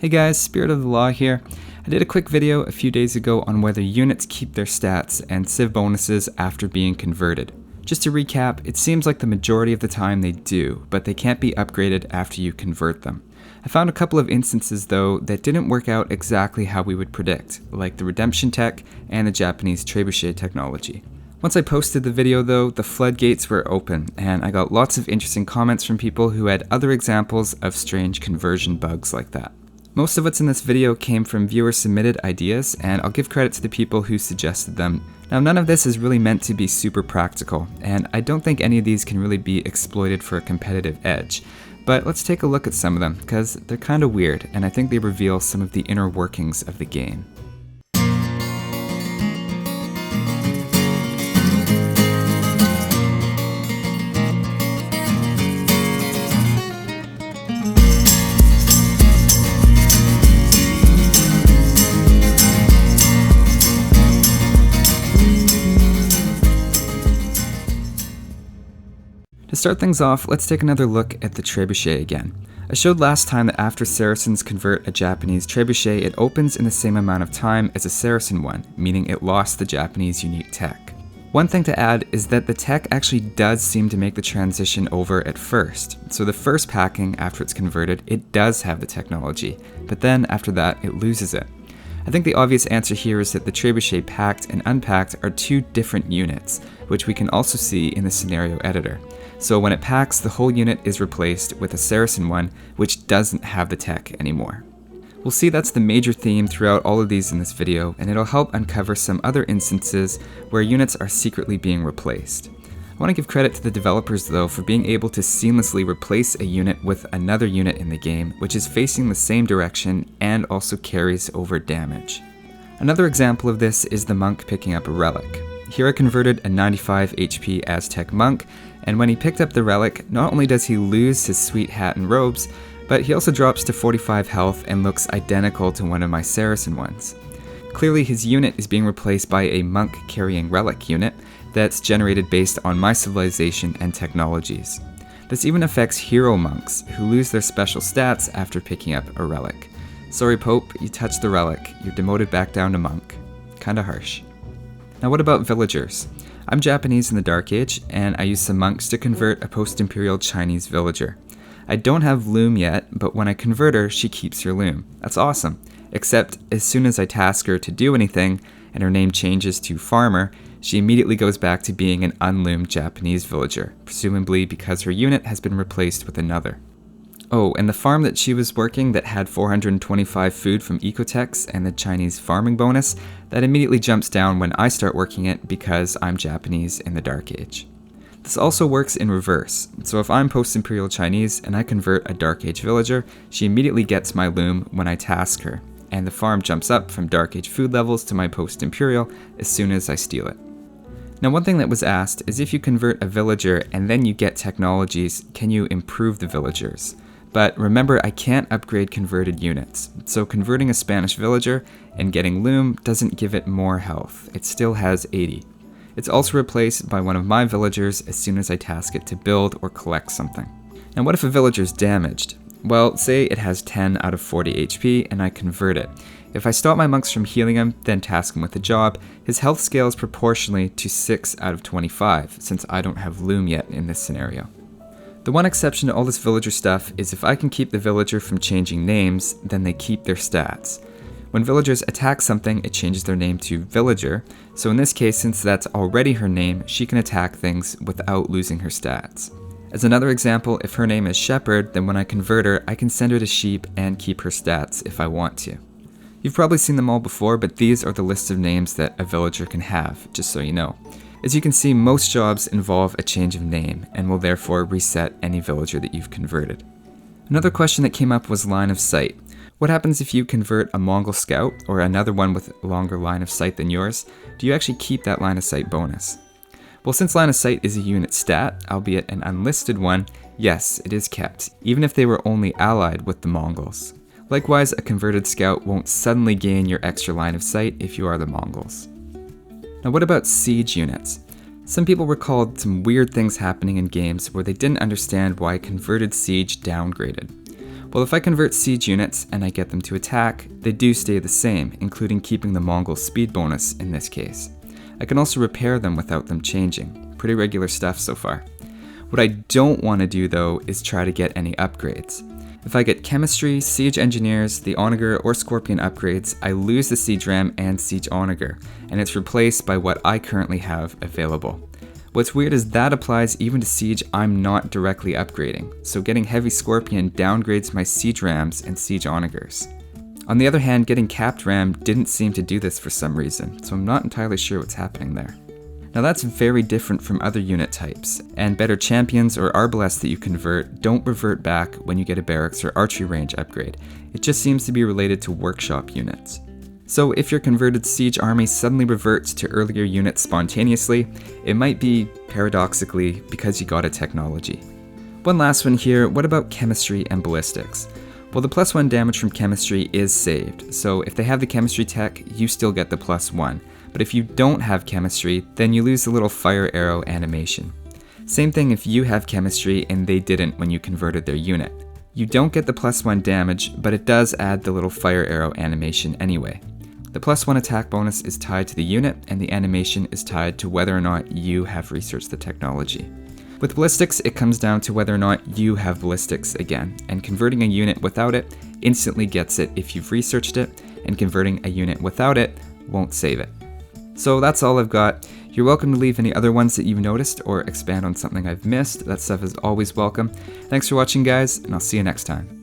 Hey guys, Spirit of the Law here. I did a quick video a few days ago on whether units keep their stats and civ bonuses after being converted. Just to recap, it seems like the majority of the time they do, but they can't be upgraded after you convert them. I found a couple of instances though that didn't work out exactly how we would predict, like the redemption tech and the Japanese trebuchet technology. Once I posted the video though, the floodgates were open, and I got lots of interesting comments from people who had other examples of strange conversion bugs like that. Most of what's in this video came from viewer-submitted ideas, and I'll give credit to the people who suggested them. Now, none of this is really meant to be super practical, and I don't think any of these can really be exploited for a competitive edge. But let's take a look at some of them, because they're kind of weird, and I think they reveal some of the inner workings of the game. To start things off, let's take another look at the trebuchet again. I showed last time that after Saracens convert a Japanese trebuchet, it opens in the same amount of time as a Saracen one, meaning it lost the Japanese unique tech. One thing to add is that the tech actually does seem to make the transition over at first. So the first packing after it's converted, it does have the technology, but then after that it loses it. I think the obvious answer here is that the trebuchet packed and unpacked are two different units, which we can also see in the scenario editor. So when it packs, the whole unit is replaced with a Saracen one, which doesn't have the tech anymore. We'll see that's the major theme throughout all of these in this video, and it'll help uncover some other instances where units are secretly being replaced. I want to give credit to the developers though for being able to seamlessly replace a unit with another unit in the game, which is facing the same direction and also carries over damage. Another example of this is the monk picking up a relic. Here I converted a 95 HP Aztec monk, and when he picked up the relic, not only does he lose his sweet hat and robes, but he also drops to 45 health and looks identical to one of my Saracen ones. Clearly his unit is being replaced by a monk carrying relic unit that's generated based on my civilization and technologies. This even affects hero monks, who lose their special stats after picking up a relic. Sorry Pope, you touched the relic, you're demoted back down to monk. Kinda harsh. Now what about villagers? I'm Japanese in the Dark Age, and I use some monks to convert a post-imperial Chinese villager. I don't have loom yet, but when I convert her, she keeps her loom. That's awesome. Except as soon as I task her to do anything, and her name changes to farmer, she immediately goes back to being an unloomed Japanese villager, presumably because her unit has been replaced with another. Oh, and the farm that she was working that had 425 food from Ecotechs and the Chinese farming bonus, that immediately jumps down when I start working it because I'm Japanese in the Dark Age. This also works in reverse, so if I'm post-imperial Chinese and I convert a Dark Age villager, she immediately gets my loom when I task her, and the farm jumps up from Dark Age food levels to my post-imperial as soon as I steal it. Now one thing that was asked is if you convert a villager and then you get technologies, can you improve the villagers? But remember, I can't upgrade converted units, so converting a Spanish villager and getting loom doesn't give it more health. It still has 80. It's also replaced by one of my villagers as soon as I task it to build or collect something. Now what if a villager's damaged? Well, say it has 10 out of 40 HP and I convert it. If I stop my monks from healing him, then task him with a job, his health scales proportionally to 6 out of 25, since I don't have loom yet in this scenario. The one exception to all this villager stuff is if I can keep the villager from changing names, then they keep their stats. When villagers attack something, it changes their name to villager, so in this case, since that's already her name, she can attack things without losing her stats. As another example, if her name is shepherd, then when I convert her, I can send her to sheep and keep her stats if I want to. You've probably seen them all before, but these are the list of names that a villager can have, just so you know. As you can see, most jobs involve a change of name, and will therefore reset any villager that you've converted. Another question that came up was line of sight. What happens if you convert a Mongol scout, or another one with a longer line of sight than yours? Do you actually keep that line of sight bonus? Well, since line of sight is a unit stat, albeit an unlisted one, yes, it is kept, even if they were only allied with the Mongols. Likewise, a converted scout won't suddenly gain your extra line of sight if you are the Mongols. Now what about siege units? Some people recalled some weird things happening in games where they didn't understand why converted siege downgraded. Well, if I convert siege units and I get them to attack, they do stay the same, including keeping the Mongol speed bonus in this case. I can also repair them without them changing. Pretty regular stuff so far. What I don't want to do though is try to get any upgrades. If I get Chemistry, Siege Engineers, the Onager, or Scorpion upgrades, I lose the Siege Ram and Siege Onager, and it's replaced by what I currently have available. What's weird is that applies even to Siege I'm not directly upgrading, so getting Heavy Scorpion downgrades my Siege Rams and Siege Onagers. On the other hand, getting Capped Ram didn't seem to do this for some reason, so I'm not entirely sure what's happening there. Now that's very different from other unit types, and better champions or arbalests that you convert don't revert back when you get a barracks or archery range upgrade. It just seems to be related to workshop units. So if your converted siege army suddenly reverts to earlier units spontaneously, it might be, paradoxically, because you got a technology. One last one here, what about chemistry and ballistics? Well, the +1 damage from chemistry is saved, so if they have the chemistry tech, you still get the +1. But if you don't have chemistry, then you lose the little fire arrow animation. Same thing if you have chemistry and they didn't when you converted their unit. You don't get the +1 damage, but it does add the little fire arrow animation anyway. The +1 attack bonus is tied to the unit, and the animation is tied to whether or not you have researched the technology. With ballistics, it comes down to whether or not you have ballistics again, and converting a unit without it instantly gets it if you've researched it, and converting a unit without it won't save it. So that's all I've got. You're welcome to leave any other ones that you've noticed or expand on something I've missed. That stuff is always welcome. Thanks for watching, guys, and I'll see you next time.